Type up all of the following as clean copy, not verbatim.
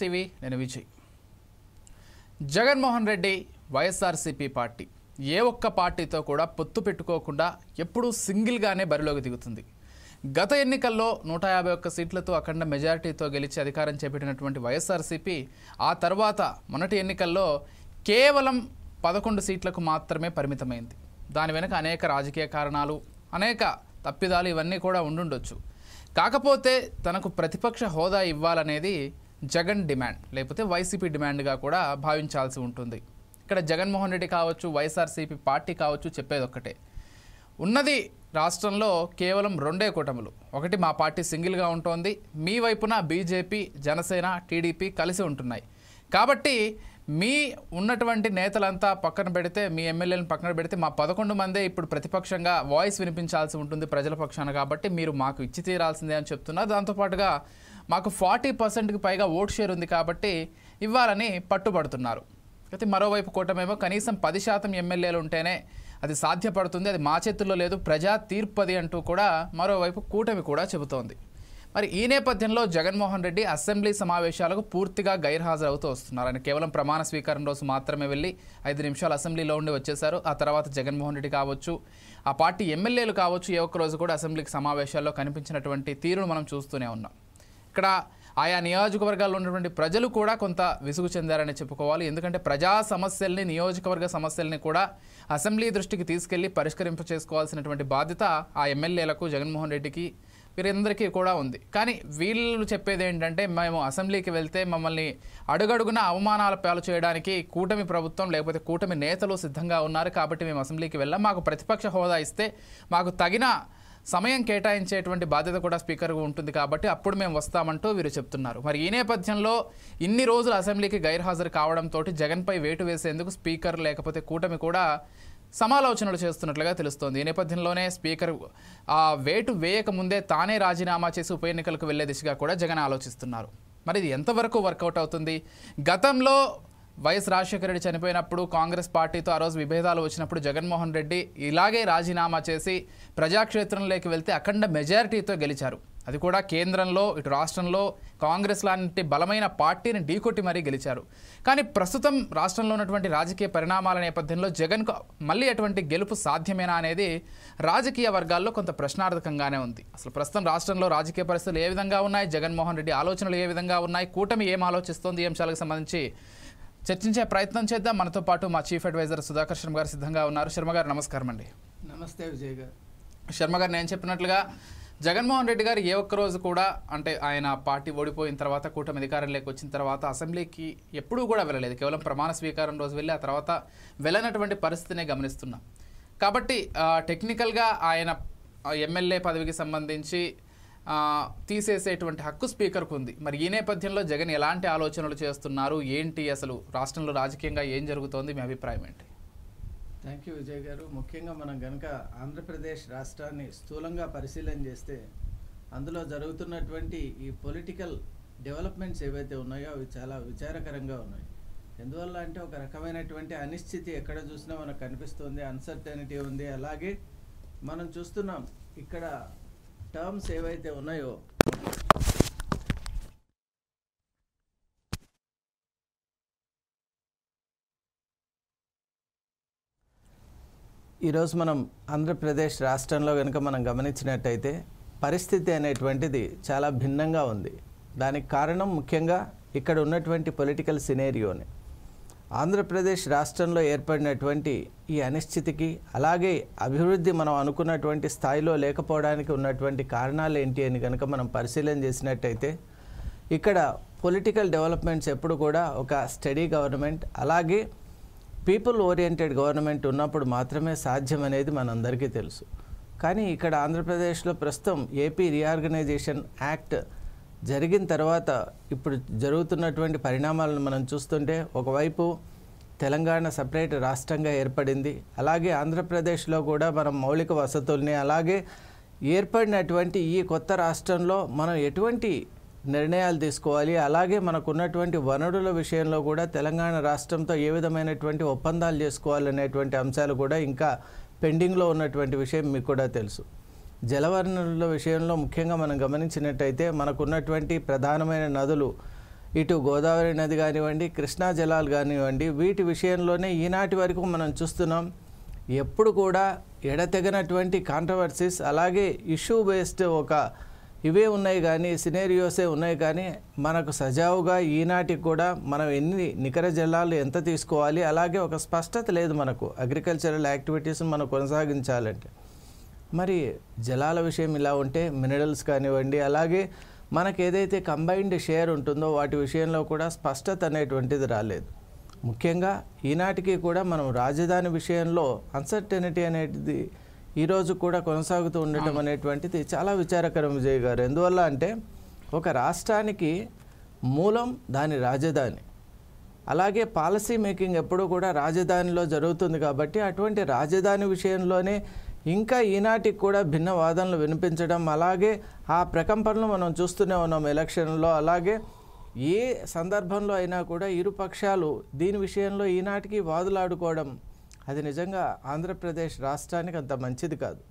TV నేను Vijay. Jaganmohan Reddy YSRCP party ఏ ఒక్క పార్టీతో కూడా పొత్తు పెట్టుకోకుండా ఎప్పుడూ సింగిల్గానే బరిలోకి దిగుతుంది. గత ఎన్నికల్లో 151 సీట్లతో అఖండ మెజారిటీతో గెలిచి అధికారం చేపట్టినటువంటి వైఎస్ఆర్సీపీ ఆ తర్వాత మొన్నటి ఎన్నికల్లో కేవలం 11 సీట్లకు మాత్రమే పరిమితమైంది. దాని వెనుక అనేక రాజకీయ కారణాలు, అనేక తప్పిదాలు ఇవన్నీ కూడా ఉండుండొచ్చు. కాకపోతే తనకు ప్రతిపక్ష హోదా ఇవ్వాలనేది జగన్ డిమాండ్, లేకపోతే వైసీపీ డిమాండ్గా కూడా భావించాల్సి ఉంటుంది. ఇక్కడ జగన్మోహన్ రెడ్డి కావచ్చు, వైఎస్ఆర్సీపీ పార్టీ కావచ్చు, చెప్పేది ఒక్కటే. ఉన్నది రాష్ట్రంలో కేవలం 2 కూటములు. ఒకటి మా పార్టీ సింగిల్గా ఉంటుంది, మీ వైపున బీజేపీ, జనసేన, టీడీపీ కలిసి ఉంటున్నాయి. కాబట్టి మీ ఉన్నటువంటి నేతలంతా పక్కన పెడితే, మీ ఎమ్మెల్యేలను పక్కన పెడితే మా 11 మందే ఇప్పుడు ప్రతిపక్షంగా వాయిస్ వినిపించాల్సి ఉంటుంది ప్రజల పక్షాన. కాబట్టి మీరు మాకు ఇచ్చి తీరాల్సిందే అని చెప్తున్నారు. దాంతోపాటుగా మాకు 40%కి పైగా ఓట్ షేర్ ఉంది కాబట్టి ఇవ్వాలని పట్టుబడుతున్నారు. అయితే మరోవైపు కూటమేమో కనీసం 10% ఎమ్మెల్యేలు ఉంటేనే అది సాధ్యపడుతుంది, అది మా చేతుల్లో లేదు, ప్రజా తీర్పది అంటూ కూడా మరోవైపు కూటమి కూడా చెబుతోంది. మరి ఈ నేపథ్యంలో జగన్మోహన్ రెడ్డి అసెంబ్లీ సమావేశాలకు పూర్తిగా గైర్హాజరవుతూ వస్తున్నారు. ఆయన కేవలం ప్రమాణ స్వీకారం రోజు మాత్రమే వెళ్ళి 5 నిమిషాలు అసెంబ్లీలో ఉండి వచ్చేశారు. ఆ తర్వాత జగన్మోహన్ రెడ్డి కావచ్చు, ఆ పార్టీ ఎమ్మెల్యేలు కావచ్చు, ఏ ఒక్క రోజు కూడా అసెంబ్లీకి సమావేశాల్లో కనిపించినటువంటి తీరును మనం చూస్తూనే ఉన్నాం. ఇక్కడ ఆయా నియోజకవర్గాల్లో ఉన్నటువంటి ప్రజలు కూడా కొంత విసుగు చెందారని చెప్పుకోవాలి. ఎందుకంటే ప్రజా సమస్యల్ని, నియోజకవర్గ సమస్యల్ని కూడా అసెంబ్లీ దృష్టికి తీసుకెళ్లి పరిష్కరింప చేసుకోవాల్సినటువంటి బాధ్యత ఆ ఎమ్మెల్యేలకు, జగన్మోహన్ రెడ్డికి, వీరందరికీ కూడా ఉంది. కానీ వీళ్ళు చెప్పేది ఏంటంటే, మేము అసెంబ్లీకి వెళ్తే మమ్మల్ని అడుగడుగున అవమానాల పాలు చేయడానికి కూటమి ప్రభుత్వం లేకపోతే కూటమి నేతలు సిద్ధంగా ఉన్నారు, కాబట్టి మేము అసెంబ్లీకి వెళ్ళాం, మాకు ప్రతిపక్ష హోదా ఇస్తే మాకు తగిన సమయం కేటాయించేటువంటి బాధ్యత కూడా స్పీకర్గా ఉంటుంది, కాబట్టి అప్పుడు మేము వస్తామంటూ వీరు చెప్తున్నారు. మరి ఈ నేపథ్యంలో ఇన్ని రోజులు అసెంబ్లీకి గైర్హాజరు కావడంతో జగన్పై వేటు వేసేందుకు స్పీకర్ లేకపోతే కూటమి కూడా సమాలోచనలు చేస్తున్నట్లుగా తెలుస్తోంది. ఈ నేపథ్యంలోనే స్పీకర్ ఆ వేటు వేయక ముందే తానే రాజీనామా చేసి ఉప ఎన్నికలకు వెళ్లే దిశగా కూడా జగన్ ఆలోచిస్తున్నారు. మరి ఇది ఎంతవరకు వర్కౌట్ అవుతుంది? గతంలో వైఎస్ రాజశేఖర రెడ్డి చనిపోయినప్పుడు కాంగ్రెస్ పార్టీతో ఆ రోజు విభేదాలు వచ్చినప్పుడు జగన్మోహన్ రెడ్డి ఇలాగే రాజీనామా చేసి ప్రజాక్షేత్రంలోకి వెళ్తే అఖండ మెజారిటీతో గెలిచారు. అది కూడా కేంద్రంలో, ఇటు రాష్ట్రంలో కాంగ్రెస్ లాంటి బలమైన పార్టీని ఢీకొట్టి మరీ గెలిచారు. కానీ ప్రస్తుతం రాష్ట్రంలో ఉన్నటువంటి రాజకీయ పరిణామాల నేపథ్యంలో జగన్కు మళ్ళీ అటువంటి గెలుపు సాధ్యమేనా అనేది రాజకీయ వర్గాల్లో కొంత ప్రశ్నార్థకంగానే ఉంది. అసలు ప్రస్తుతం రాష్ట్రంలో రాజకీయ పరిస్థితులు ఏ విధంగా ఉన్నాయి, జగన్మోహన్ రెడ్డి ఆలోచనలు ఏ విధంగా ఉన్నాయి, కూటమి ఏం ఆలోచిస్తోంది, ఈ అంశాలకు సంబంధించి చర్చించే ప్రయత్నం చేద్దాం. మనతో పాటు మా చీఫ్ అడ్వైజర్ సుధాకర్ శర్మ గారు సిద్ధంగా ఉన్నారు. శర్మ గారు నమస్కారం అండి. నమస్తే విజయ్ గారు. శర్మ గారు, నేను చెప్పినట్లుగా జగన్మోహన్ రెడ్డి గారు ఏ ఒక్క రోజు కూడా, అంటే ఆయన పార్టీ ఓడిపోయిన తర్వాత కూటమి అధికారంలోకి వచ్చిన తర్వాత అసెంబ్లీకి ఎప్పుడూ కూడా వెళ్ళలేదు. కేవలం ప్రమాణ స్వీకారం రోజు వెళ్ళి ఆ తర్వాత వెళ్ళనటువంటి పరిస్థితినే గమనిస్తున్నాం. కాబట్టి టెక్నికల్గా ఆయన ఎమ్మెల్యే పదవికి సంబంధించి తీసేసేటువంటి హక్కు స్పీకర్కు ఉంది. మరి ఈ నేపథ్యంలో జగన్ ఎలాంటి ఆలోచనలు చేస్తున్నారు, ఏంటి, అసలు రాష్ట్రంలో రాజకీయంగా ఏం జరుగుతోంది, మీ అభిప్రాయం ఏంటి? థ్యాంక్ యూ విజయ్ గారు. ముఖ్యంగా మనం కనుక ఆంధ్రప్రదేశ్ రాష్ట్రాన్ని స్థూలంగా పరిశీలన చేస్తే అందులో జరుగుతున్నటువంటి ఈ పొలిటికల్ డెవలప్మెంట్స్ ఏవైతే ఉన్నాయో అవి చాలా విచారకరంగా ఉన్నాయి. ఎందువల్ల అంటే ఒక రకమైనటువంటి అనిశ్చితి ఎక్కడ చూసినా మనకు కనిపిస్తుంది, అన్సర్టనిటీ ఉంది. అలాగే మనం చూస్తున్నాం ఇక్కడ టర్మ్స్ ఏవైతే ఉన్నాయో ఈరోజు మనం ఆంధ్రప్రదేశ్ రాష్ట్రంలో కనుక మనం గమనించినట్టయితే పరిస్థితి అనేటువంటిది చాలా భిన్నంగా ఉంది. దానికి కారణం ముఖ్యంగా ఇక్కడ ఉన్నటువంటి పొలిటికల్ సినేరియోని. ఆంధ్రప్రదేశ్ రాష్ట్రంలో ఏర్పడినటువంటి ఈ అనిశ్చితికి, అలాగే అభివృద్ధి మనం అనుకున్నటువంటి స్థాయిలో లేకపోవడానికి ఉన్నటువంటి కారణాలు ఏంటి అని కనుక మనం పరిశీలన చేసినట్టయితే ఇక్కడ పొలిటికల్ డెవలప్మెంట్స్ ఎప్పుడు కూడా ఒక స్టడీ గవర్నమెంట్, అలాగే పీపుల్ ఓరియంటెడ్ గవర్నమెంట్ ఉన్నప్పుడు మాత్రమే సాధ్యం అనేది మనందరికీ తెలుసు. కానీ ఇక్కడ ఆంధ్రప్రదేశ్లో ప్రస్తుతం ఏపీ రీఆర్గనైజేషన్ యాక్ట్ జరిగిన తర్వాత ఇప్పుడు జరుగుతున్నటువంటి పరిణామాలను మనం చూస్తుంటే, ఒకవైపు తెలంగాణ సపరేట్ రాష్ట్రంగా ఏర్పడింది, అలాగే ఆంధ్రప్రదేశ్లో కూడా మనం మౌలిక వసతుల్ని, అలాగే ఏర్పడినటువంటి ఈ కొత్త రాష్ట్రంలో మనం ఎటువంటి నిర్ణయాలు తీసుకోవాలి, అలాగే మనకున్నటువంటి వనరుల విషయంలో కూడా తెలంగాణ రాష్ట్రంతో ఏ విధమైనటువంటి ఒప్పందాలు చేసుకోవాలనేటువంటి అంశాలు కూడా ఇంకా పెండింగ్లో ఉన్నటువంటి విషయం మీకు కూడా తెలుసు. జలవనరుల విషయంలో ముఖ్యంగా మనం గమనించినట్టయితే మనకున్నటువంటి ప్రధానమైన నదులు ఇటు గోదావరి నది కానివ్వండి, కృష్ణా జలాలు కానివ్వండి, వీటి విషయంలోనే ఈనాటి వరకు మనం చూస్తున్నాం. ఎప్పుడు కూడా ఎడతెగనటువంటి కాంట్రవర్సీస్, అలాగే ఇష్యూ బేస్డ్ ఇవే ఉన్నాయి కానీ, సినేరియోసే ఉన్నాయి కానీ మనకు సజావుగా ఈనాటికి కూడా మనం ఎన్ని నికర జలాలు ఎంత తీసుకోవాలి, అలాగే ఒక స్పష్టత లేదు మనకు అగ్రికల్చరల్ యాక్టివిటీస్ని మనం కొనసాగించాలంటే. మరి జలాల విషయం ఇలా ఉంటే మినరల్స్ కానివ్వండి, అలాగే మనకు ఏదైతే కంబైన్డ్ షేర్ ఉంటుందో వాటి విషయంలో కూడా స్పష్టత అనేటువంటిది రాలేదు. ముఖ్యంగా ఈనాటికి కూడా మనం రాజధాని విషయంలో అన్సర్టెనిటీ అనేది ఈరోజు కూడా కొనసాగుతూ ఉండటం అనేటువంటిది చాలా విచారకరం విజయ్ గారు. ఎందువల్ల అంటే ఒక రాష్ట్రానికి మూలం దాని రాజధాని, అలాగే పాలసీ మేకింగ్ ఎప్పుడూ కూడా రాజధానిలో జరుగుతుంది. కాబట్టి అటువంటి రాజధాని విషయంలోనే ఇంకా ఈనాటికి కూడా భిన్న వాదనలు వినిపించడం, అలాగే ఆ ప్రకంపనలు మనం చూస్తూనే ఉన్నాం ఎలక్షన్లో. అలాగే ఏ సందర్భంలో అయినా కూడా ఇరు పక్షాలు దీని విషయంలో ఈనాటికి వాదులాడుకోవడం, అది నిజంగా ఆంధ్రప్రదేశ్ రాష్ట్రానికి అంత మంచిది కాదు.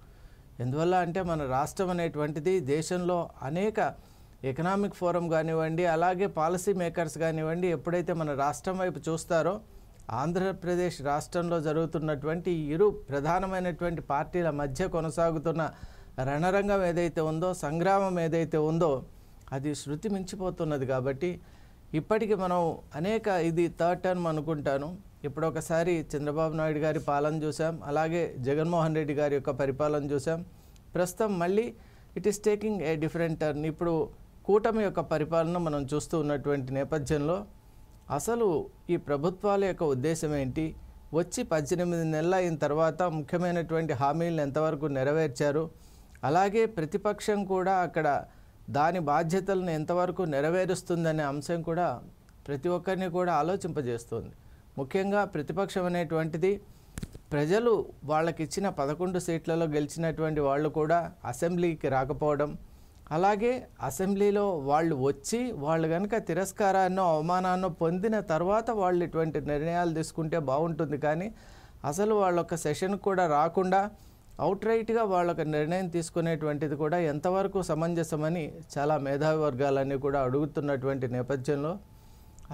ఎందువల్ల అంటే మన రాష్ట్రం అనేటువంటిది దేశంలో అనేక ఎకనామిక్ ఫోరం కానివ్వండి, అలాగే పాలసీ మేకర్స్ కానివ్వండి, ఎప్పుడైతే మన రాష్ట్రం వైపు చూస్తారో ఆంధ్రప్రదేశ్ రాష్ట్రంలో జరుగుతున్నటువంటి ఇరు ప్రధానమైనటువంటి పార్టీల మధ్య కొనసాగుతున్న రణరంగం ఏదైతే ఉందో, సంగ్రామం ఏదైతే ఉందో, అది శృతి మించిపోతున్నది. కాబట్టి ఇప్పటికి మనం ఇది థర్డ్ టర్మ్ అనుకుంటాను. ఇప్పుడు ఒకసారి చంద్రబాబు నాయుడు గారి పాలన చూసాం, అలాగే జగన్మోహన్ రెడ్డి గారి యొక్క పరిపాలన చూసాం. ప్రస్తుతం మళ్ళీ it is taking a different turn. ఇప్పుడు కూటమి యొక్క పరిపాలన మనం చూస్తూ ఉన్నటువంటి నేపథ్యంలో అసలు ఈ ప్రభుత్వాల యొక్క ఉద్దేశం ఏంటి, వచ్చి 18 నెలలు అయిన తర్వాత ముఖ్యమైనటువంటి హామీలను ఎంతవరకు నెరవేర్చారు, అలాగే ప్రతిపక్షం కూడా అక్కడ దాని బాధ్యతలను ఎంతవరకు నెరవేరుస్తుందనే అంశం కూడా ప్రతి ఒక్కరిని కూడా ఆలోచింపజేస్తుంది. ముఖ్యంగా ప్రతిపక్షం అనేటువంటిది ప్రజలు వాళ్ళకి ఇచ్చిన 11 సీట్లలో గెలిచినటువంటి వాళ్ళు కూడా అసెంబ్లీకి రాకపోవడం, అలాగే అసెంబ్లీలో వాళ్ళు వచ్చి వాళ్ళు కనుక తిరస్కారాన్నో అవమానాన్నో పొందిన తర్వాత వాళ్ళు ఇటువంటి నిర్ణయాలు తీసుకుంటే బాగుంటుంది. కానీ అసలు వాళ్ళొక సెషన్ కూడా రాకుండా అవుట్రైట్గా వాళ్ళొక నిర్ణయం తీసుకునేటువంటిది కూడా ఎంతవరకు సమంజసమని చాలా మేధావి వర్గాలన్నీ కూడా అడుగుతున్నటువంటి నేపథ్యంలో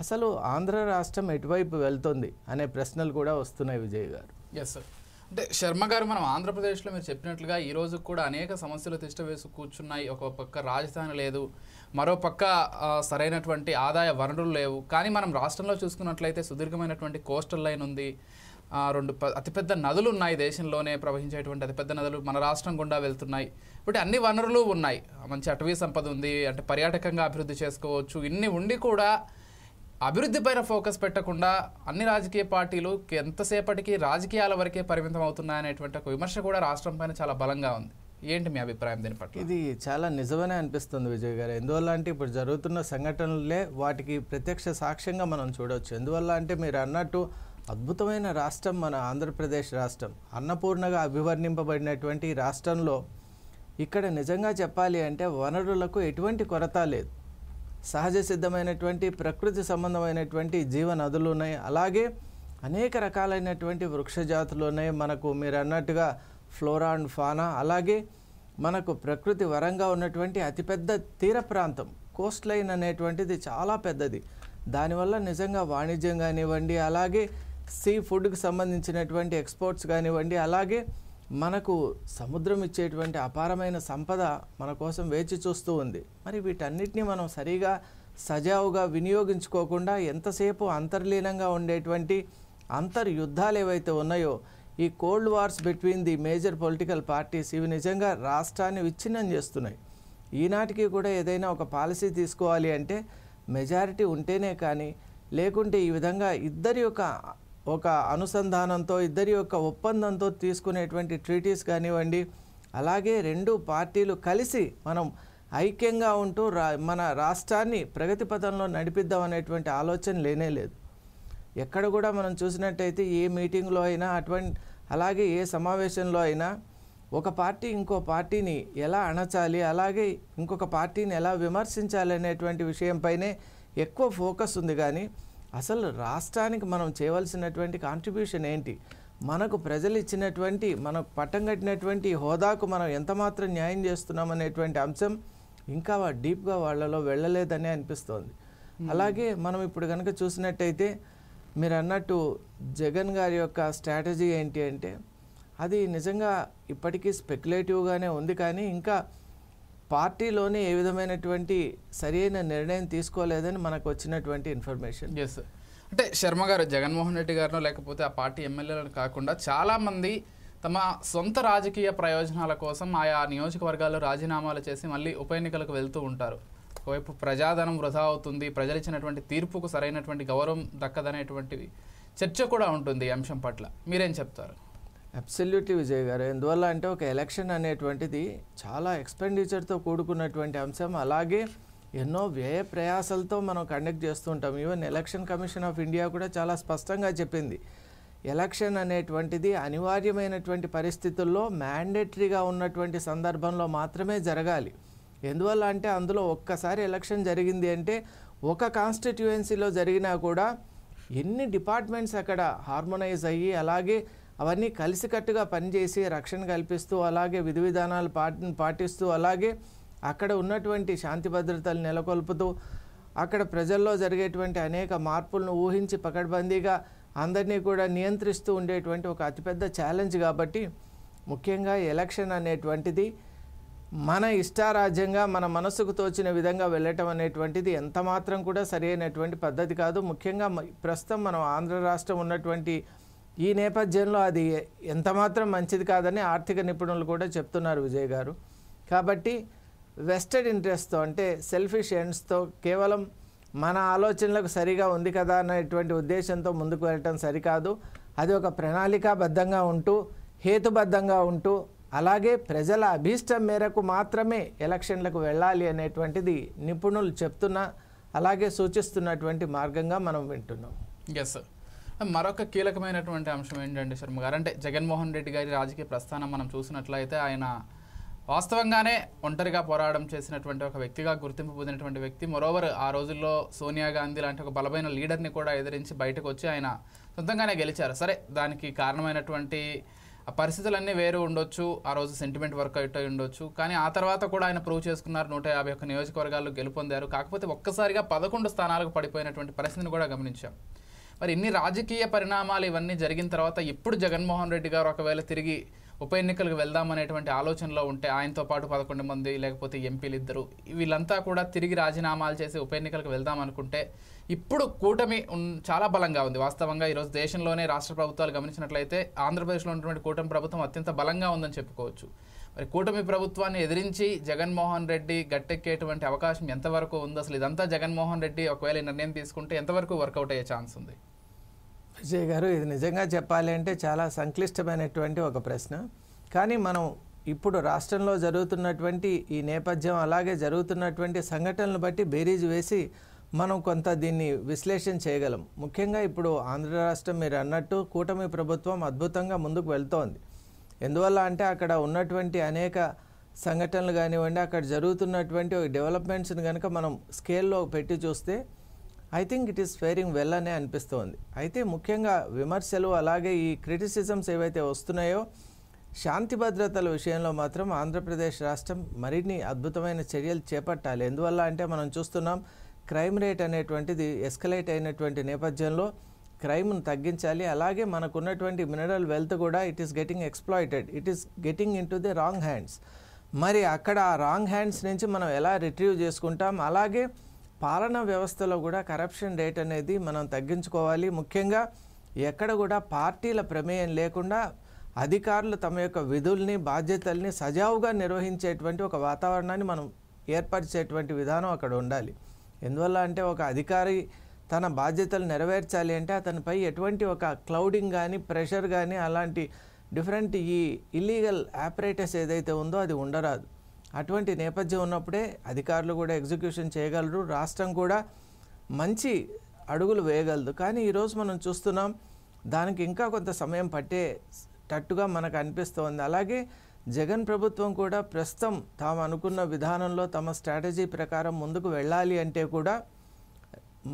అసలు ఆంధ్ర రాష్ట్రం ఎటువైపు వెళ్తుంది అనే ప్రశ్నలు కూడా వస్తున్నాయి విజయ్ గారు. Yes sir. అంటే శర్మ గారు, మనం ఆంధ్రప్రదేశ్లో మీరు చెప్పినట్లుగా ఈ రోజు కూడా అనేక సమస్యలు తిష్టవేసి కూర్చున్నాయి. ఒక పక్క రాజధాని లేదు, మరో పక్క సరైనటువంటి ఆదాయ వనరులు లేవు. కానీ మనం రాష్ట్రంలో చూసుకున్నట్లయితే సుదీర్ఘమైనటువంటి కోస్టల్ లైన్ ఉంది, 2 అతిపెద్ద నదులు ఉన్నాయి, దేశంలోనే ప్రవహించేటువంటి అతిపెద్ద నదులు మన రాష్ట్రం గుండా వెళ్తున్నాయి. ఇప్పుడు అన్ని వనరులు ఉన్నాయి, మంచి అటవీ సంపద ఉంది, అంటే పర్యాటకంగా అభివృద్ధి చేసుకోవచ్చు. ఇన్ని ఉండి కూడా అభివృద్ధి పైన ఫోకస్ పెట్టకుండా అన్ని రాజకీయ పార్టీలు ఎంతసేపటికి రాజకీయాల వరకే పరిమితం అవుతున్నాయనేటువంటి ఒక విమర్శ కూడా రాష్ట్రం పైన చాలా బలంగా ఉంది. ఏంటి మీ అభిప్రాయం దీని పట్ల? ఇది చాలా నిజమనే అనిపిస్తుంది విజయ్ గారు. ఎందువల్ల అంటే ఇప్పుడు జరుగుతున్న సంఘటనలే వాటికి ప్రత్యక్ష సాక్ష్యంగా మనం చూడవచ్చు. ఎందువల్ల అంటే మీరు అన్నట్టు అద్భుతమైన రాష్ట్రం మన ఆంధ్రప్రదేశ్ రాష్ట్రం, అన్నపూర్ణగా అభివర్ణింపబడినటువంటి రాష్ట్రంలో ఇక్కడ నిజంగా చెప్పాలి అంటే వనరులకు ఎటువంటి కొరత లేదు. సహజ సిద్ధమైనటువంటి ప్రకృతి సంబంధమైనటువంటి జీవ నదులు ఉన్నాయి, అలాగే అనేక రకాలైనటువంటి వృక్షజాతులు ఉన్నాయి. మనకు మీరు అన్నట్టుగా ఫ్లోరా అండ్ ఫానా, అలాగే మనకు ప్రకృతి వరంగా ఉన్నటువంటి అతిపెద్ద తీర ప్రాంతం కోస్ట్ లైన్ అనేటువంటిది చాలా పెద్దది. దానివల్ల నిజంగా వాణిజ్యం కానివ్వండి, అలాగే సీ ఫుడ్కి సంబంధించినటువంటి ఎక్స్పోర్ట్స్ కానివ్వండి, అలాగే మనకు సముద్రం ఇచ్చేటువంటి అపారమైన సంపద మన కోసం వేచి చూస్తూ ఉంది. మరి వీటన్నిటినీ మనం సరిగా సజావుగా వినియోగించుకోకుండా ఎంతసేపు అంతర్లీనంగా ఉండేటువంటి అంతర్యుద్ధాలు ఏవైతే ఉన్నాయో, ఈ cold wars between the major political parties, ఇవి నిజంగా రాష్ట్రాన్ని విచ్ఛిన్నం చేస్తున్నాయి. ఈనాటికి కూడా ఏదైనా ఒక పాలసీ తీసుకోవాలి అంటే మెజారిటీ ఉంటేనే కానీ, లేకుంటే ఈ విధంగా ఇద్దరి యొక్క ఒక అనుసంధానంతో, ఇద్దరి యొక్క ఒప్పందంతో తీసుకునేటువంటి ట్రీటీస్ కానివ్వండి, అలాగే 2 పార్టీలు కలిసి మనం ఐక్యంగా ఉంటూ మన రాష్ట్రాన్ని ప్రగతి పథంలో నడిపిద్దాం అనేటువంటి ఆలోచన లేనే లేదు. ఎక్కడ కూడా మనం చూసినట్టయితే ఏ మీటింగ్లో అయినా అలాగే ఏ సమావేశంలో అయినా ఒక పార్టీ ఇంకో పార్టీని ఎలా అణచాలి, అలాగే ఇంకొక పార్టీని ఎలా విమర్శించాలి అనేటువంటి విషయంపైనే ఎక్కువ ఫోకస్ ఉంది. కానీ అసలు రాష్ట్రానికి మనం చేయవలసినటువంటి కాంట్రిబ్యూషన్ ఏంటి, మనకు ప్రజలు ఇచ్చినటువంటి, మనకు పట్టం కట్టినటువంటి హోదాకు మనం ఎంతమాత్రం న్యాయం చేస్తున్నాం అనేటువంటి అంశం ఇంకా డీప్గా వాళ్ళలో వెళ్ళలేదని అనిపిస్తోంది. అలాగే మనం ఇప్పుడు కనుక చూసినట్టయితే మీరు అన్నట్టు జగన్ గారి యొక్క స్ట్రాటజీ ఏంటి అంటే అది నిజంగా ఇప్పటికీ స్పెక్యులేటివ్గానే ఉంది, కానీ ఇంకా పార్టీలోనే ఏ విధమైనటువంటి సరైన నిర్ణయం తీసుకోలేదని మనకు వచ్చినటువంటి ఇన్ఫర్మేషన్. ఎస్, అంటే శర్మ గారు జగన్మోహన్ రెడ్డి గారినో లేకపోతే ఆ పార్టీ ఎమ్మెల్యేలను కాకుండా చాలామంది తమ సొంత రాజకీయ ప్రయోజనాల కోసం ఆయా నియోజకవర్గాల్లో రాజీనామాలు చేసి మళ్ళీ ఉప ఎన్నికలకు వెళ్తూ ఉంటారు. ఒకవైపు ప్రజాధనం వృధా అవుతుంది, ప్రజలు ఇచ్చినటువంటి తీర్పుకు సరైనటువంటి గౌరవం దక్కదనేటువంటి చర్చ కూడా ఉంటుంది ఈ అంశం పట్ల. మీరేం చెప్తారు? అబ్సల్యూట్లీ విజయ్ గారు. ఎందువల్ల అంటే ఒక ఎలక్షన్ అనేటువంటిది చాలా ఎక్స్పెండిచర్తో కూడుకున్నటువంటి అంశం. అలాగే ఎన్నో వ్యయ ప్రయాసాలతో మనం కండక్ట్ చేస్తుంటాం. Even election commission of India కూడా చాలా స్పష్టంగా చెప్పింది, ఎలక్షన్ అనేటువంటిది అనివార్యమైనటువంటి పరిస్థితుల్లో మ్యాండేటరీగా ఉన్నటువంటి సందర్భంలో మాత్రమే జరగాలి. ఎందువల్ల అంటే అందులో ఒక్కసారి ఎలక్షన్ జరిగింది అంటే ఒక కాన్స్టిట్యుయెన్సీలో జరిగినా కూడా ఎన్ని డిపార్ట్మెంట్స్ అక్కడ హార్మోనైజ్ అయ్యి అలాగే అవన్నీ కలిసికట్టుగా పనిచేసి రక్షణ కల్పిస్తూ అలాగే విధి విధానాలు పాటిస్తూ అలాగే అక్కడ ఉన్నటువంటి శాంతి భద్రతలు నెలకొల్పుతూ అక్కడ ప్రజల్లో జరిగేటువంటి అనేక మార్పులను ఊహించి పకడ్బందీగా అందరినీ కూడా నియంత్రిస్తూ ఉండేటువంటి ఒక అతిపెద్ద ఛాలెంజ్. కాబట్టి ముఖ్యంగా ఎలక్షన్ అనేటువంటిది మన ఇష్టారాజ్యంగా మన మనసుకు తోచిన విధంగా వెళ్ళటం అనేటువంటిది ఎంత మాత్రం కూడా సరైనటువంటి పద్ధతి కాదు. ముఖ్యంగా ప్రస్తుతం మనం ఆంధ్ర రాష్ట్రం ఉన్నటువంటి ఈ నేపథ్యంలో అది ఎంత మాత్రం మంచిది కాదని ఆర్థిక నిపుణులు కూడా చెప్తున్నారు విజయ్ గారు. కాబట్టి వెస్టెడ్ ఇంట్రెస్ట్తో అంటే సెల్ఫిష్ ఎండ్స్తో కేవలం మన ఆలోచనలకు సరిగా ఉంది కదా అనేటువంటి ఉద్దేశంతో ముందుకు వెళ్ళటం సరికాదు. అది ఒక ప్రణాళికాబద్ధంగా ఉంటూ హేతుబద్ధంగా ఉంటూ అలాగే ప్రజల అభీష్టం మేరకు మాత్రమే ఎలక్షన్లకు వెళ్ళాలి అనేటువంటిది నిపుణులు చెప్తున్న అలాగే సూచిస్తున్నటువంటి మార్గంగా మనం వింటున్నాం. ఎస్, మరొక కీలకమైనటువంటి అంశం ఏంటంటే శర్మ గారు, అంటే జగన్మోహన్ రెడ్డి గారి రాజకీయ ప్రస్థానం మనం చూసినట్లయితే ఆయన వాస్తవంగానే ఒంటరిగా పోరాటం చేసినటువంటి ఒక వ్యక్తిగా గుర్తింపు పొందినటువంటి వ్యక్తి. మరోవర్ ఆ రోజుల్లో సోనియా గాంధీ లాంటి ఒక బలమైన లీడర్ని కూడా ఎదిరించి బయటకు వచ్చి ఆయన సొంతంగానే గెలిచారు. సరే, దానికి కారణమైనటువంటి ఆ పరిస్థితులన్నీ వేరు ఉండొచ్చు, ఆ రోజు సెంటిమెంట్ వర్క్ అవుట్ ఉండొచ్చు, కానీ ఆ తర్వాత కూడా ఆయన ప్రూవ్ చేసుకున్నారు. 151 నియోజకవర్గాల్లో గెలుపొందారు. కాకపోతే ఒక్కసారిగా 11 స్థానాలకు పడిపోయినటువంటి పరిస్థితిని కూడా గమనించాం. మరి ఇన్ని రాజకీయ పరిణామాలు ఇవన్నీ జరిగిన తర్వాత ఇప్పుడు జగన్మోహన్ రెడ్డి గారు ఒకవేళ తిరిగి ఉప ఎన్నికలకు వెళ్దామనేటువంటి ఆలోచనలో ఉంటే ఆయనతో పాటు 11 మంది లేకపోతే ఎంపీలు ఇద్దరు వీళ్ళంతా కూడా తిరిగి రాజీనామాలు చేసి ఉప ఎన్నికలకు వెళ్దాం అనుకుంటే ఇప్పుడు కూటమి చాలా బలంగా ఉంది. వాస్తవంగా ఈరోజు దేశంలోనే రాష్ట్ర ప్రభుత్వాలు గమనించినట్లయితే ఆంధ్రప్రదేశ్లో ఉన్నటువంటి కూటమి ప్రభుత్వం అత్యంత బలంగా ఉందని చెప్పుకోవచ్చు. మరి కూటమి ప్రభుత్వాన్ని ఎదిరించి జగన్మోహన్ రెడ్డి గట్టెక్కేటువంటి అవకాశం ఎంతవరకు ఉంది? అసలు ఇదంతా జగన్మోహన్ రెడ్డి ఒకవేళ నిర్ణయం తీసుకుంటే ఎంతవరకు వర్కౌట్ అయ్యే ఛాన్స్ ఉంది? విజయ్ గారు, ఇది నిజంగా చెప్పాలి అంటే చాలా సంక్లిష్టమైనటువంటి ఒక ప్రశ్న. కానీ మనం ఇప్పుడు రాష్ట్రంలో జరుగుతున్నటువంటి ఈ నేపథ్యం అలాగే జరుగుతున్నటువంటి సంఘటనలు బట్టి బేరీజు వేసి మనం కొంత దీన్ని విశ్లేషణ చేయగలం. ముఖ్యంగా ఇప్పుడు ఆంధ్ర రాష్ట్రం మీరు అన్నట్టు కూటమి ప్రభుత్వం అద్భుతంగా ముందుకు వెళ్తోంది. ఎందువల్ల అంటే అక్కడ ఉన్నటువంటి అనేక సంఘటనలు కానివ్వండి, అక్కడ జరుగుతున్నటువంటి డెవలప్మెంట్స్ని కనుక మనం స్కేల్లో పెట్టి చూస్తే I think it is faring well అనే అనిపిస్తోంది. అయితే ముఖ్యంగా విమర్శలు అలాగే ఈ క్రిటిసిజమ్స్ ఏవైతే వస్తున్నాయో శాంతి భద్రతల విషయంలో మాత్రం ఆంధ్రప్రదేశ్ రాష్ట్రం మరిన్ని అద్భుతమైన చర్యలు చేపట్టాలి. ఎందువల్ల అంటే మనం చూస్తున్నాం క్రైమ్ రేట్ అనేటువంటిది ఎస్కలేట్ అయినటువంటి నేపథ్యంలో క్రైమ్ను తగ్గించాలి. అలాగే మనకున్నటువంటి మినరల్ వెల్త్ కూడా it is getting exploited, it is getting in to the wrong hands. మరి అక్కడ ఆ రాంగ్ హ్యాండ్స్ నుంచి మనం ఎలా రిట్రీవ్ చేసుకుంటాం? అలాగే పాలనా వ్యవస్థలో కూడా కరప్షన్ రేట్ అనేది మనం తగ్గించుకోవాలి. ముఖ్యంగా ఎక్కడ కూడా పార్టీల ప్రమేయం లేకుండా అధికారులు తమ యొక్క విధుల్ని బాధ్యతల్ని సజావుగా నిర్వహించేటువంటి ఒక వాతావరణాన్ని మనం ఏర్పరిచేటువంటి విధానం అక్కడ ఉండాలి. ఎందువల్ల అంటే ఒక అధికారి తన బాధ్యతలు నెరవేర్చాలి అంటే అతనిపై ఎటువంటి ఒక క్లౌడింగ్ కానీ ప్రెషర్ కానీ అలాంటి డిఫరెంట్ ఈ ఇల్లీగల్ ఆపరేటస్ ఏదైతే ఉందో అది ఉండరాదు. అటువంటి నేపథ్యం ఉన్నప్పుడే అధికారులు కూడా ఎగ్జిక్యూషన్ చేయగలరు, రాష్ట్రం కూడా మంచి అడుగులు వేయగలదు. కానీ ఈరోజు మనం చూస్తున్నాం దానికి ఇంకా కొంత సమయం పట్టేటట్టుగా మనకు అనిపిస్తోంది. అలాగే జగన్ ప్రభుత్వం కూడా ప్రస్తుతం తాము అనుకున్న విధానంలో తమ స్ట్రాటజీ ప్రకారం ముందుకు వెళ్ళాలి అంటే కూడా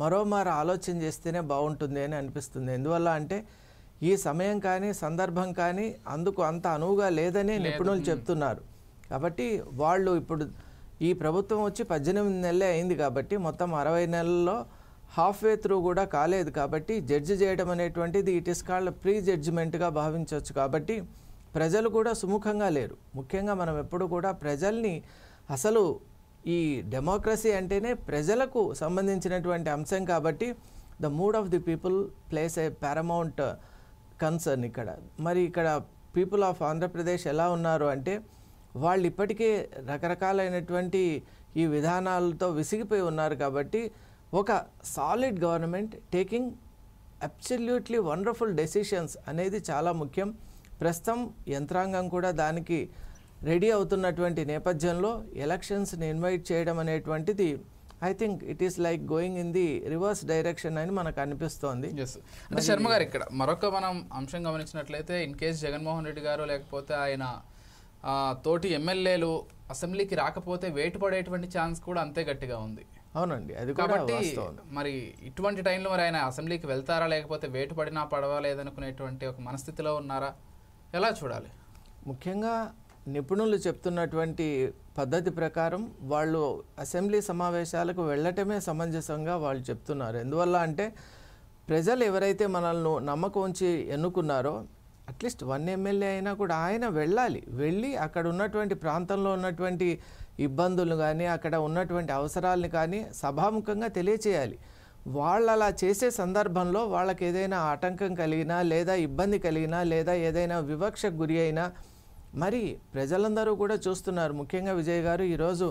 మరోమారు ఆలోచన చేస్తేనే బాగుంటుంది అని అనిపిస్తుంది. ఎందువల్ల అంటే ఈ సమయం కానీ సందర్భం కానీ అందుకు అంత అనువుగా లేదని నిపుణులు చెప్తున్నారు. కాబట్టి వాళ్ళు ఇప్పుడు ఈ ప్రభుత్వం వచ్చి 18 నెలలే అయింది కాబట్టి మొత్తం 60 నెలల్లో హాఫ్ వే త్రూ కూడా కాలేదు కాబట్టి జడ్జి చేయడం అనేటువంటిది ఇట్ ఇస్ కాల్డ్ ప్రీ జడ్జిమెంట్గా భావించవచ్చు. కాబట్టి ప్రజలు కూడా సుముఖంగా లేరు. ముఖ్యంగా మనం ఎప్పుడు కూడా ప్రజల్ని అసలు ఈ డెమోక్రసీ అంటేనే ప్రజలకు సంబంధించినటువంటి అంశం కాబట్టి the mood of the people place A paramount concern ఇక్కడ. మరి ఇక్కడ పీపుల్ ఆఫ్ ఆంధ్రప్రదేశ్ ఎలా ఉన్నారు అంటే వాళ్ళు ఇప్పటికే రకరకాలైనటువంటి ఈ విధానాలతో విసిగిపోయి ఉన్నారు. కాబట్టి ఒక solid government taking absolutely wonderful decisions అనేది చాలా ముఖ్యం. ప్రస్తుతం యంత్రాంగం కూడా దానికి రెడీ అవుతున్నటువంటి నేపథ్యంలో ఎలక్షన్స్ని ఇన్వైట్ చేయడం అనేటువంటిది I think it is like going in the reverse direction అని మనకు అనిపిస్తోంది. అంటే శర్మ గారు ఇక్కడ మరొక మనం అంశం గమనించినట్లయితే ఇన్ కేస్ జగన్మోహన్ రెడ్డి గారు లేకపోతే ఆయన తోటి ఎమ్మెల్యేలు అసెంబ్లీకి రాకపోతే వేటు పడేటువంటి ఛాన్స్ కూడా అంతే గట్టిగా ఉంది. అవునండి, అది కాబట్టి మరి ఇటువంటి టైంలో మరి ఆయన అసెంబ్లీకి వెళ్తారా లేకపోతే వేటు పడినా పడవలేదనుకునేటువంటి ఒక మనస్థితిలో ఉన్నారా, ఎలా చూడాలి? ముఖ్యంగా నిపుణులు చెప్తున్నటువంటి పద్ధతి ప్రకారం వాళ్ళు అసెంబ్లీ సమావేశాలకు వెళ్ళటమే సమంజసంగా వాళ్ళు చెప్తున్నారు. ఎందువల్ల అంటే ప్రజలు ఎవరైతే మనల్ని నమ్మకం ఉంచి ఎన్నుకున్నారో అట్లీస్ట్ 1 ఎమ్మెల్యే అయినా కూడా ఆయన వెళ్ళి అక్కడ ఉన్నటువంటి ప్రాంతంలో ఉన్నటువంటి ఇబ్బందులు కానీ అక్కడ ఉన్నటువంటి అవసరాలని కానీ సభాముఖంగా తెలియచేయాలి. వాళ్ళు అలా చేసే సందర్భంలో వాళ్ళకి ఏదైనా ఆటంకం కలిగినా లేదా ఇబ్బంది కలిగినా లేదా ఏదైనా వివక్షకు గురి అయినా మరి ప్రజలందరూ కూడా చూస్తున్నారు. ముఖ్యంగా విజయ్ గారు ఈరోజు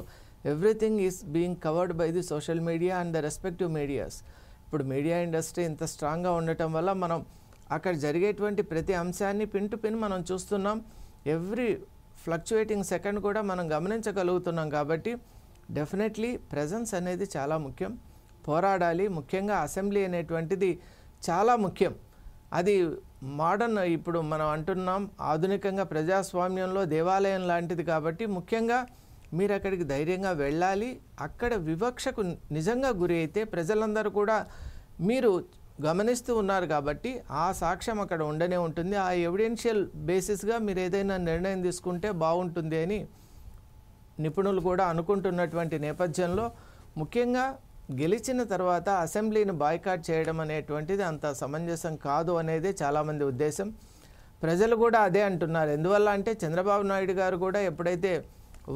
everything is being covered by the social media and the respective medias. ఇప్పుడు మీడియా ఇండస్ట్రీ ఇంత స్ట్రాంగ్గా ఉండటం వల్ల మనం అక్కడ జరిగేటువంటి ప్రతి అంశాన్ని పిన్ టు పిన్ మనం చూస్తున్నాం. ఎవ్రీ ఫ్లక్చువేటింగ్ సెకండ్ కూడా మనం గమనించగలుగుతున్నాం. కాబట్టి డెఫినెట్లీ ప్రెజెన్స్ అనేది చాలా ముఖ్యం. పోరాడాలి. ముఖ్యంగా అసెంబ్లీ అనేటువంటిది చాలా ముఖ్యం. అది మోడర్న్ ఇప్పుడు మనం అంటున్నాం ఆధునికంగా ప్రజాస్వామ్యంలో దేవాలయం లాంటిది. కాబట్టి ముఖ్యంగా మీరు అక్కడికి ధైర్యంగా వెళ్ళాలి. అక్కడ వివక్షకు నిజంగా గురి అయితే ప్రజలందరూ కూడా మీరు గమనిస్తూ ఉన్నారు కాబట్టి ఆ సాక్ష్యం అక్కడ ఉండనే ఉంటుంది. ఆ ఎవిడెన్షియల్ బేసిస్గా మీరు ఏదైనా నిర్ణయం తీసుకుంటే బాగుంటుంది అని నిపుణులు కూడా అనుకుంటున్నటువంటి నేపథ్యంలో ముఖ్యంగా గెలిచిన తర్వాత అసెంబ్లీని బాయ్కాట్ చేయడం అనేటువంటిది అంత సమంజసం కాదు అనేది చాలామంది ఉద్దేశం. ప్రజలు కూడా అదే అంటున్నారు. ఎందువల్ల అంటే చంద్రబాబు నాయుడు గారు కూడా ఎప్పుడైతే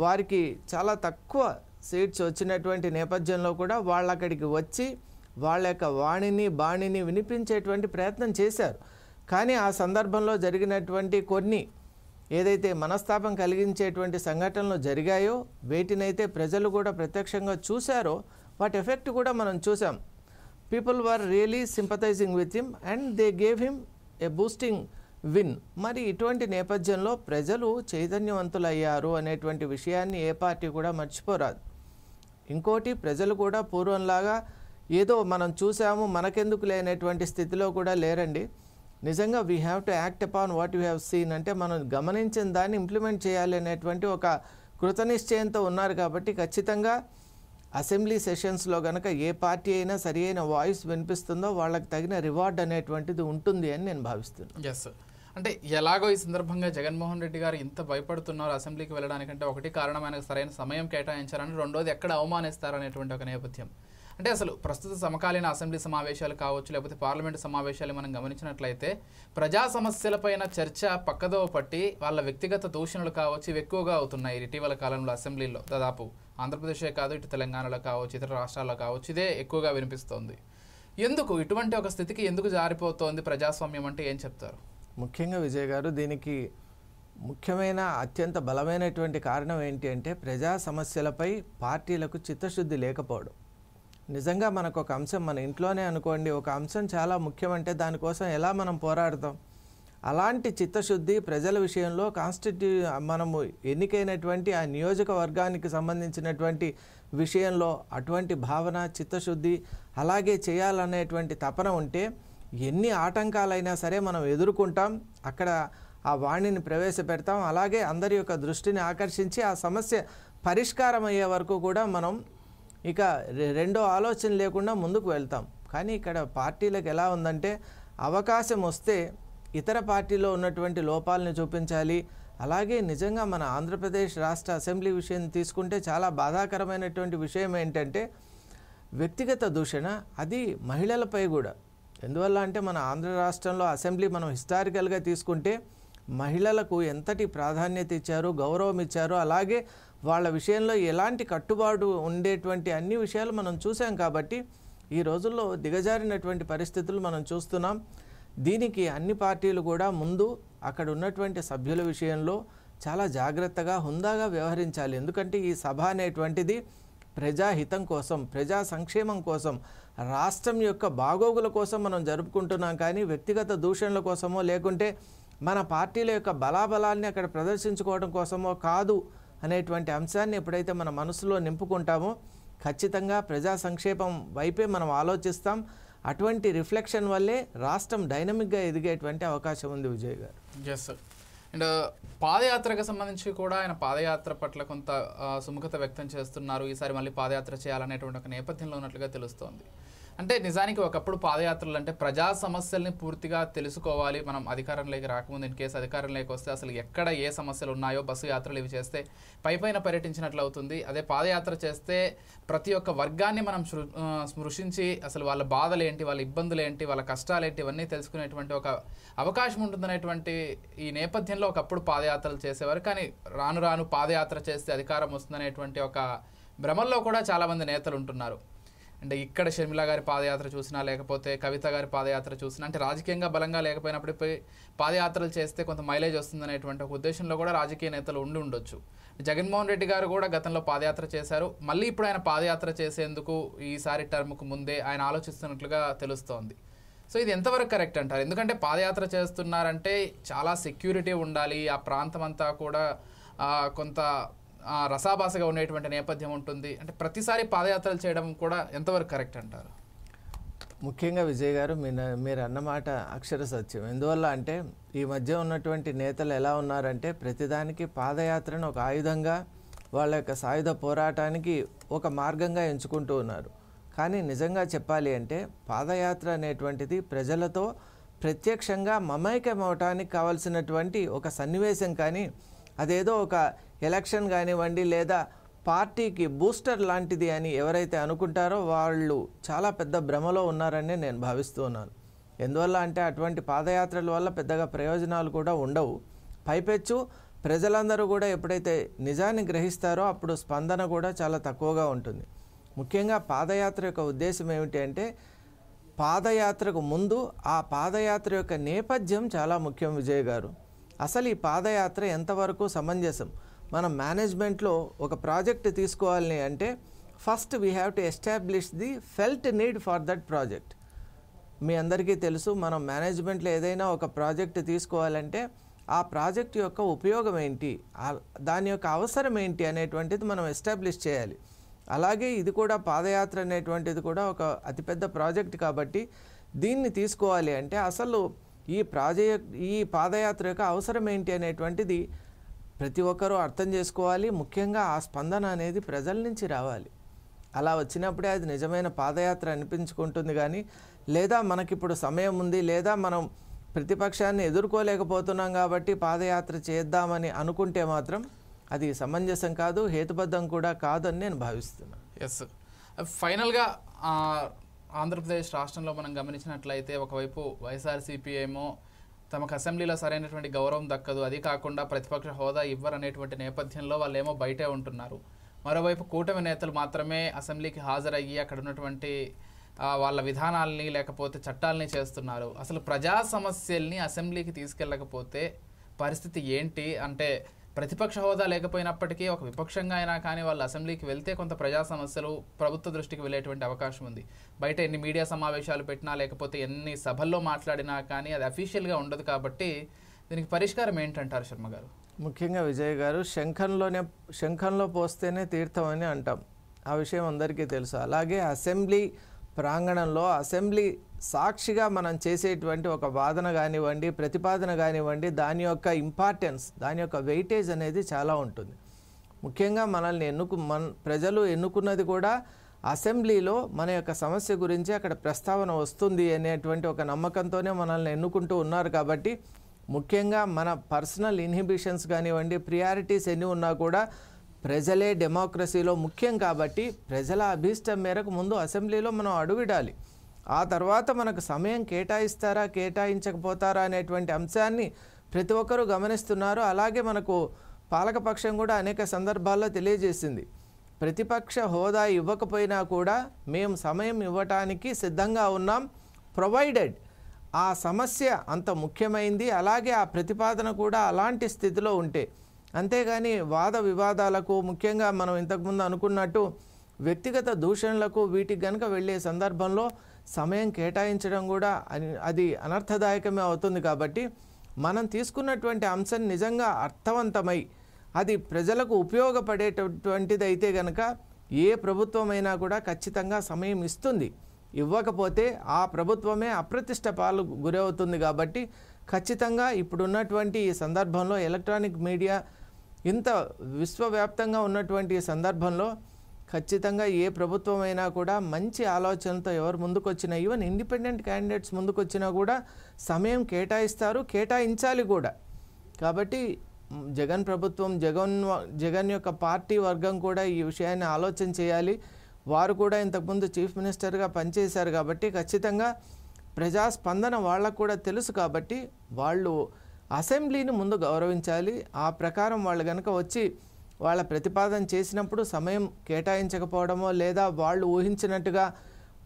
వారికి చాలా తక్కువ సీట్స్ వచ్చినటువంటి నేపథ్యంలో కూడా వాళ్ళు అక్కడికి వచ్చి వాళ్ళ యొక్క బాణిని వినిపించేటువంటి ప్రయత్నం చేశారు. కానీ ఆ సందర్భంలో జరిగినటువంటి కొన్ని ఏదైతే మనస్తాపం కలిగించేటువంటి సంఘటనలు జరిగాయో వేటినైతే ప్రజలు కూడా ప్రత్యక్షంగా చూశారో వాటి ఎఫెక్ట్ కూడా మనం చూసాం. People were really sympathising with him and they gave him a boosting win. మరి ఇటువంటి నేపథ్యంలో ప్రజలు చైతన్యవంతులయ్యారు అనేటువంటి విషయాన్ని ఏ పార్టీ కూడా మర్చిపోరాదు. ఇంకోటి ప్రజలు కూడా పూర్వంలాగా ఏదో మనం చూసాము మనకెందుకు లేనటువంటి స్థితిలో కూడా లేరండి. నిజంగా we have to act upon what you have seen. అంటే మనం గమనించిన దాన్ని ఇంప్లిమెంట్ చేయాలి అనేటువంటి ఒక కృతనిశ్చయంతో ఉన్నారు. కాబట్టి ఖచ్చితంగా అసెంబ్లీ సెషన్స్లో కనుక ఏ పార్టీ అయినా సరి అయిన వాయిస్ వినిపిస్తుందో వాళ్ళకి తగిన రివార్డ్ అనేటువంటిది ఉంటుంది అని నేను భావిస్తున్నాను. ఎస్, అంటే ఎలాగో ఈ సందర్భంగా జగన్మోహన్ రెడ్డి గారు ఇంత భయపడుతున్నారు అసెంబ్లీకి వెళ్ళడానికంటే ఒకటి కారణం ఆయనకు సరైన సమయం కేటాయించారని, రెండోది ఎక్కడ అవమానిస్తారనేటువంటి ఒక నేపథ్యం. అంటే అసలు ప్రస్తుత సమకాలీన అసెంబ్లీ సమావేశాలు కావచ్చు లేకపోతే పార్లమెంటు సమావేశాలు మనం గమనించినట్లయితే ప్రజా సమస్యలపైన చర్చ పక్కదో పట్టి వాళ్ళ వ్యక్తిగత దూషణలు కావచ్చు ఇవి ఎక్కువగా అవుతున్నాయి ఇటీవల కాలంలో అసెంబ్లీలో. దాదాపు ఆంధ్రప్రదేశే కాదు ఇటు తెలంగాణలో కావచ్చు ఇతర రాష్ట్రాల్లో కావచ్చు ఇదే ఎక్కువగా వినిపిస్తోంది. ఎందుకు ఇటువంటి ఒక స్థితికి ఎందుకు జారిపోతోంది ప్రజాస్వామ్యం అంటే ఏం చెప్తారు? ముఖ్యంగా విజయ్ గారు దీనికి ముఖ్యమైన అత్యంత బలమైనటువంటి కారణం ఏంటి అంటే ప్రజా సమస్యలపై పార్టీలకు చిత్తశుద్ధి లేకపోవడం. నిజంగా మనకు ఒక అంశం మన ఇంట్లోనే అనుకోండి ఒక అంశం చాలా ముఖ్యమంటే దానికోసం ఎలా మనం పోరాడతాం. అలాంటి చిత్తశుద్ధి ప్రజల విషయంలో మనము ఎన్నికైనటువంటి ఆ నియోజకవర్గానికి సంబంధించినటువంటి విషయంలో అటువంటి భావన చిత్తశుద్ధి అలాగే చేయాలనేటువంటి తపన ఉంటే ఎన్ని ఆటంకాలైనా సరే మనం ఎదుర్కొంటాం. అక్కడ ఆ వాణిని ప్రవేశపెడతాం. అలాగే అందరి యొక్క దృష్టిని ఆకర్షించి ఆ సమస్య పరిష్కారం అయ్యే వరకు కూడా మనం ఇక రెండో ఆలోచన లేకుండా ముందుకు వెళ్తాం. కానీ ఇక్కడ పార్టీలకు ఎలా ఉందంటే అవకాశం వస్తే ఇతర పార్టీలో ఉన్నటువంటి లోపాలను చూపించాలి. అలాగే నిజంగా మన ఆంధ్రప్రదేశ్ రాష్ట్ర అసెంబ్లీ విషయం తీసుకుంటే చాలా బాధాకరమైనటువంటి విషయం ఏంటంటే వ్యక్తిగత దూషణ అది మహిళలపై కూడా. ఎందువల్ల అంటే మన ఆంధ్ర రాష్ట్రంలో అసెంబ్లీ మనం హిస్టారికల్గా తీసుకుంటే మహిళలకు ఎంతటి ప్రాధాన్యత ఇచ్చారు, గౌరవం ఇచ్చారు, అలాగే వాళ్ళ విషయంలో ఎలాంటి కట్టుబాటు ఉండేటువంటి అన్ని విషయాలు మనం చూసాం. కాబట్టి ఈ రోజుల్లో దిగజారినటువంటి పరిస్థితులు మనం చూస్తున్నాం. దీనికి అన్ని పార్టీలు కూడా ముందు అక్కడ ఉన్నటువంటి సభ్యుల విషయంలో చాలా జాగ్రత్తగా హుందాగా వ్యవహరించాలి. ఎందుకంటే ఈ సభ అనేటువంటిది ప్రజాహితం కోసం, ప్రజా సంక్షేమం కోసం, రాష్ట్రం యొక్క బాగోగుల కోసం మనం జరుపుకుంటున్నాం. కానీ వ్యక్తిగత దూషణల కోసమో లేకుంటే మన పార్టీల యొక్క బలాబలాన్ని అక్కడ ప్రదర్శించుకోవడం కోసమో కాదు అనేటువంటి అంశాన్ని ఎప్పుడైతే మన మనసులో నింపుకుంటామో ఖచ్చితంగా ప్రజా సంక్షేమం వైపే మనం ఆలోచిస్తాం. అటువంటి రిఫ్లెక్షన్ వల్లే రాష్ట్రం డైనమిక్గా ఎదిగేటువంటి అవకాశం ఉంది విజయ్ గారు. Yes sir. అండ్ పాదయాత్రకు సంబంధించి కూడా ఆయన పాదయాత్ర పట్ల కొంత సుముఖత వ్యక్తం చేస్తున్నారు. ఈసారి మళ్ళీ పాదయాత్ర చేయాలనేటువంటి ఒక నేపథ్యంలో ఉన్నట్లుగా తెలుస్తోంది. అంటే నిజానికి ఒకప్పుడు పాదయాత్రలు అంటే ప్రజా సమస్యల్ని పూర్తిగా తెలుసుకోవాలి. మనం అధికారంలోకి రాకముందు ఇన్ కేసు అధికారంలోకి వస్తే అసలు ఎక్కడ ఏ సమస్యలు ఉన్నాయో బస్సు యాత్రలు ఇవి చేస్తే పైపైన పర్యటించినట్లు అవుతుంది. అదే పాదయాత్ర చేస్తే ప్రతి ఒక్క వర్గాన్ని మనం స్పృశించి అసలు వాళ్ళ బాధలు ఏంటి, వాళ్ళ ఇబ్బందులు ఏంటి, వాళ్ళ కష్టాలు ఏంటి ఇవన్నీ తెలుసుకునేటువంటి ఒక అవకాశం ఉంటుందనేటువంటి ఈ నేపథ్యంలో ఒకప్పుడు పాదయాత్రలు చేసేవారు. కానీ రాను రాను పాదయాత్ర చేస్తే అధికారం వస్తుందనేటువంటి ఒక భ్రమల్లో కూడా చాలామంది నేతలు ఉంటున్నారు. అంటే ఇక్కడ షర్మిల గారి పాదయాత్ర చూసినా లేకపోతే కవిత గారి పాదయాత్ర చూసినా అంటే రాజకీయంగా బలంగా లేకపోయినప్పటికీ పాదయాత్రలు చేస్తే కొంత మైలేజ్ వస్తుందనేటువంటి ఒక ఉద్దేశంలో కూడా రాజకీయ నేతలు ఉండి ఉండొచ్చు. జగన్మోహన్ రెడ్డి గారు కూడా గతంలో పాదయాత్ర చేశారు. మళ్ళీ ఇప్పుడు ఆయన పాదయాత్ర చేసేందుకు ఈసారి టర్మ్కు ముందే ఆయన ఆలోచిస్తున్నట్లుగా తెలుస్తోంది. సో ఇది ఎంతవరకు కరెక్ట్ అంటారు? ఎందుకంటే పాదయాత్ర చేస్తున్నారంటే చాలా సెక్యూరిటీ ఉండాలి, ఆ ప్రాంతం అంతా కూడా కొంత రసాభాసగా ఉండేటువంటి నేపథ్యం ఉంటుంది. అంటే ప్రతిసారి పాదయాత్రలు చేయడం కూడా ఎంతవరకు కరెక్ట్ అంటారు? ముఖ్యంగా విజయ్ గారు మీరు అన్నమాట అక్షర సత్యం. ఎందువల్ల అంటే ఈ మధ్య ఉన్నటువంటి నేతలు ఎలా ఉన్నారంటే ప్రతిదానికి పాదయాత్రను ఒక ఆయుధంగా, వాళ్ళ యొక్క సాయుధ పోరాటానికి ఒక మార్గంగా ఎంచుకుంటూ ఉన్నారు. కానీ నిజంగా చెప్పాలి అంటే పాదయాత్ర అనేటువంటిది ప్రజలతో ప్రత్యక్షంగా మమైక్యం అవటానికి కావాల్సినటువంటి ఒక సన్నివేశం. కానీ అదేదో ఒక ఎలక్షన్ కానివ్వండి లేదా పార్టీకి బూస్టర్ లాంటిది అని ఎవరైతే అనుకుంటారో వాళ్ళు చాలా పెద్ద భ్రమలో ఉన్నారని నేను భావిస్తూ ఉన్నాను. ఎందువల్ల అంటే అటువంటి పాదయాత్రల వల్ల పెద్దగా ప్రయోజనాలు కూడా ఉండవు. పైపెచ్చు ప్రజలందరూ కూడా ఎప్పుడైతే నిజాన్ని గ్రహిస్తారో అప్పుడు స్పందన కూడా చాలా తక్కువగా ఉంటుంది. ముఖ్యంగా పాదయాత్ర యొక్క ఉద్దేశం ఏమిటి అంటే పాదయాత్రకు ముందు ఆ పాదయాత్ర యొక్క నేపథ్యం చాలా ముఖ్యం విజయ్ గారు. అసలు ఈ పాదయాత్ర ఎంతవరకు సమంజసం? మనం మేనేజ్మెంట్లో ఒక ప్రాజెక్ట్ తీసుకోవాలని అంటే first we have to establish the felt need for that project. మీ అందరికీ తెలుసు, మనం మేనేజ్మెంట్లో ఏదైనా ఒక ప్రాజెక్ట్ తీసుకోవాలంటే ఆ ప్రాజెక్ట్ యొక్క ఉపయోగం ఏంటి, దాని యొక్క అవసరం ఏంటి అనేటువంటిది మనం ఎస్టాబ్లిష్ చేయాలి. అలాగే ఇది కూడా పాదయాత్ర అనేటువంటిది కూడా ఒక అతిపెద్ద ప్రాజెక్ట్ కాబట్టి దీన్ని తీసుకోవాలి అంటే అసలు ఈ పాదయాత్ర యొక్క అవసరం ఏంటి అనేటువంటిది ప్రతి ఒక్కరూ అర్థం చేసుకోవాలి. ముఖ్యంగా ఆ స్పందన అనేది ప్రజల నుంచి రావాలి. అలా వచ్చినప్పుడే అది నిజమైన పాదయాత్ర అనిపించుకుంటుంది. కానీ లేదా మనకిప్పుడు సమయం ఉంది, లేదా మనం ప్రతిపక్షాన్ని ఎదుర్కోలేకపోతున్నాం కాబట్టి పాదయాత్ర చేద్దామని అనుకుంటే మాత్రం అది సమంజసం కాదు, హేతుబద్ధం కూడా కాదని నేను భావిస్తున్నాను. ఎస్, ఫైనల్గా ఆంధ్రప్రదేశ్ రాష్ట్రంలో మనం గమనించినట్లయితే ఒకవైపు వైఎస్ఆర్సీపీ ఏమో తమకు అసెంబ్లీలో సరైనటువంటి గౌరవం దక్కదు, అది కాకుండా ప్రతిపక్ష హోదా ఇవ్వరనేటువంటి నేపథ్యంలో వాళ్ళు ఏమో బయటే ఉంటున్నారు. మరోవైపు కూటమి నేతలు మాత్రమే అసెంబ్లీకి హాజరయ్యి అక్కడ ఉన్నటువంటి వాళ్ళ విధానాలని లేకపోతే చట్టాలని చేస్తున్నారు. అసలు ప్రజా సమస్యల్ని అసెంబ్లీకి తీసుకెళ్ళకపోతే పరిస్థితి ఏంటి? అంటే ప్రతిపక్ష హోదా లేకపోయినప్పటికీ ఒక విపక్షంగా అయినా కానీ వాళ్ళు అసెంబ్లీకి వెళ్తే కొంత ప్రజా సమస్యలు ప్రభుత్వ దృష్టికి వెళ్ళేటువంటి అవకాశం ఉంది. బయట ఎన్ని మీడియా సమావేశాలు పెట్టినా లేకపోతే ఎన్ని సభల్లో మాట్లాడినా కానీ అది అఫీషియల్గా ఉండదు. కాబట్టి దీనికి పరిష్కారం ఏంటంటారు శర్మ గారు? ముఖ్యంగా విజయ్ గారు, శంఖంలో పోస్తేనే తీర్థం అని అంటాం, ఆ విషయం అందరికీ తెలుసు. అలాగే అసెంబ్లీ ప్రాంగణంలో అసెంబ్లీ సాక్షిగా మనం చేసేటువంటి ఒక వాదన కానివ్వండి, ప్రతిపాదన కానివ్వండి, దాని యొక్క ఇంపార్టెన్స్, దాని యొక్క వెయిటేజ్ అనేది చాలా ఉంటుంది. ముఖ్యంగా మనల్ని ప్రజలు ఎన్నుకున్నది కూడా అసెంబ్లీలో మన యొక్క సమస్య గురించి అక్కడ ప్రస్తావన వస్తుంది అనేటువంటి ఒక నమ్మకంతోనే మనల్ని ఎన్నుకుంటూ ఉన్నారు. కాబట్టి ముఖ్యంగా మన పర్సనల్ ఇన్హిబిషన్స్ కానివ్వండి, ప్రియారిటీస్ ఎన్ని ఉన్నా కూడా ప్రజలే డెమోక్రసీలో ముఖ్యం కాబట్టి ప్రజల అభీష్టం మేరకు ముందు అసెంబ్లీలో మనం అడుగుడాలి. ఆ తర్వాత మనకు సమయం కేటాయిస్తారా కేటాయించకపోతారా అనేటువంటి అంశాన్ని ప్రతి ఒక్కరూ గమనిస్తున్నారు. అలాగే మనకు పాలకపక్షం కూడా అనేక సందర్భాల్లో తెలియజేసింది, ప్రతిపక్ష హోదా ఇవ్వకపోయినా కూడా మేము సమయం ఇవ్వటానికి సిద్ధంగా ఉన్నాం, ప్రొవైడెడ్ ఆ సమస్య అంత ముఖ్యమైంది, అలాగే ఆ ప్రతిపాదన కూడా అలాంటి స్థితిలో ఉంటే. అంతేగాని వాద వివాదాలకు, ముఖ్యంగా మనం ఇంతకుముందు అనుకున్నట్టు వ్యక్తిగత దూషణలకు వీటికి గనుక వెళ్ళే సందర్భంలో సమయం కేటాయించడం కూడా అది అనర్థదాయకమే అవుతుంది. కాబట్టి మనం తీసుకున్నటువంటి అంశం నిజంగా అర్థవంతమై అది ప్రజలకు ఉపయోగపడేటటువంటిది అయితే కనుక ఏ ప్రభుత్వమైనా కూడా ఖచ్చితంగా సమయం ఇస్తుంది. ఇవ్వకపోతే ఆ ప్రభుత్వమే అప్రతిష్ట పాలు గురవుతుంది. కాబట్టి ఖచ్చితంగా ఇప్పుడున్నటువంటి ఈ సందర్భంలో ఎలక్ట్రానిక్ మీడియా ఇంత విశ్వవ్యాప్తంగా ఉన్నటువంటి సందర్భంలో ఖచ్చితంగా ఏ ప్రభుత్వమైనా కూడా మంచి ఆలోచనలతో ఎవరు ముందుకొచ్చినా, ఈవెన్ ఇండిపెండెంట్ క్యాండిడేట్స్ ముందుకొచ్చినా కూడా సమయం కేటాయిస్తారు, కేటాయించాలి కూడా. కాబట్టి జగన్ ప్రభుత్వం, జగన్ యొక్క పార్టీ వర్గం కూడా ఈ విషయాన్ని ఆలోచన చేయాలి. వారు కూడా ఇంతకుముందు చీఫ్ మినిస్టర్గా పనిచేశారు కాబట్టి ఖచ్చితంగా ప్రజాస్పందన వాళ్ళకు కూడా తెలుసు. కాబట్టి వాళ్ళు అసెంబ్లీని ముందు గౌరవించాలి. ఆ ప్రకారం వాళ్ళు కనుక వచ్చి వాళ్ళ ప్రతిపాదన చేసినప్పుడు సమయం కేటాయించకపోవడమో, లేదా వాళ్ళు ఊహించినట్టుగా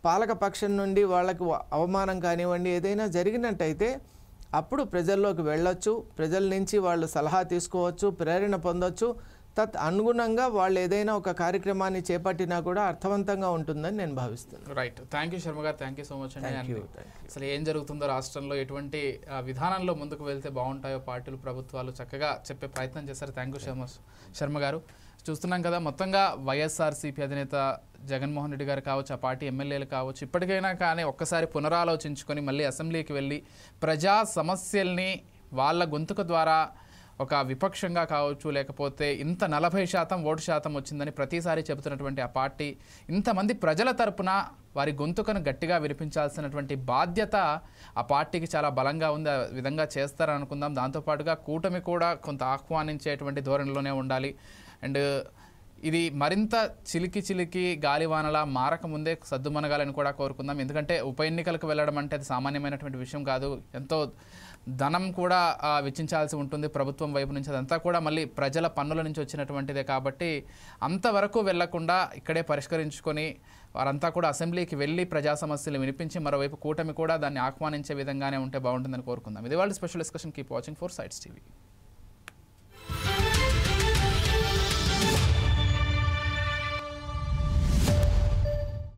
పాలకపక్షం నుండి వాళ్ళకు అవమానం కానివ్వండి ఏదైనా జరిగినట్టయితే అప్పుడు ప్రజల్లోకి వెళ్ళొచ్చు, ప్రజల నుంచి వాళ్ళు సలహా తీసుకోవచ్చు, ప్రేరణ పొందొచ్చు. తత్ అనుగుణంగా వాళ్ళు ఏదైనా ఒక కార్యక్రమాన్ని చేపట్టినా కూడా అర్థవంతంగా ఉంటుందని నేను భావిస్తున్నాను. రైట్, థ్యాంక్ యూ శర్మ గారు, థ్యాంక్ యూ సో మచ్ అండి. అసలు ఏం జరుగుతుందో రాష్ట్రంలో, ఎటువంటి విధానంలో ముందుకు వెళ్తే బాగుంటాయో పార్టీలు, ప్రభుత్వాలు చక్కగా చెప్పే ప్రయత్నం చేశారు. థ్యాంక్ యూ శర్మ గారు. చూస్తున్నాం కదా, మొత్తంగా వైఎస్ఆర్సీపీ అధినేత జగన్మోహన్ రెడ్డి గారు కావచ్చు, ఆ పార్టీ ఎమ్మెల్యేలు కావచ్చు, ఇప్పటికైనా కానీ ఒక్కసారి పునరాలోచించుకొని మళ్ళీ అసెంబ్లీకి వెళ్ళి ప్రజా సమస్యల్ని వాళ్ళ గొంతుక ద్వారా ఒక విపక్షంగా కావచ్చు, లేకపోతే ఇంత 40% ఓటు శాతం వచ్చిందని ప్రతిసారి చెబుతున్నటువంటి ఆ పార్టీ ఇంతమంది ప్రజల తరపున వారి గొంతుకను గట్టిగా వినిపించాల్సినటువంటి బాధ్యత ఆ పార్టీకి చాలా బలంగా ఉంది. ఆ విధంగా చేస్తారని అనుకుందాం. దాంతోపాటుగా కూటమి కూడా కొంత ఆహ్వానించేటువంటి ధోరణిలోనే ఉండాలి. అండ్ ఇది మరింత చిలికి గాలివానలా మారకముందే సద్దుమనగాలని కూడా కోరుకుందాం. ఎందుకంటే ఉప ఎన్నికలకు వెళ్ళడం అంటే అది సామాన్యమైనటువంటి విషయం కాదు. ఎంతో ధనం కూడా వెచ్చించాల్సి ఉంటుంది ప్రభుత్వం వైపు నుంచి. అదంతా కూడా మళ్ళీ ప్రజల పన్నుల నుంచి వచ్చినటువంటిదే. కాబట్టి అంతవరకు వెళ్లకుండా ఇక్కడే పరిష్కరించుకొని వారంతా కూడా అసెంబ్లీకి వెళ్ళి ప్రజా సమస్యలు వినిపించి, మరోవైపు కూటమి కూడా దాన్ని ఆహ్వానించే విధంగానే ఉంటే బాగుంటుందని కోరుకుందాం. ఇది వాళ్ళ special discussion. Keep watching 4 Sides TV.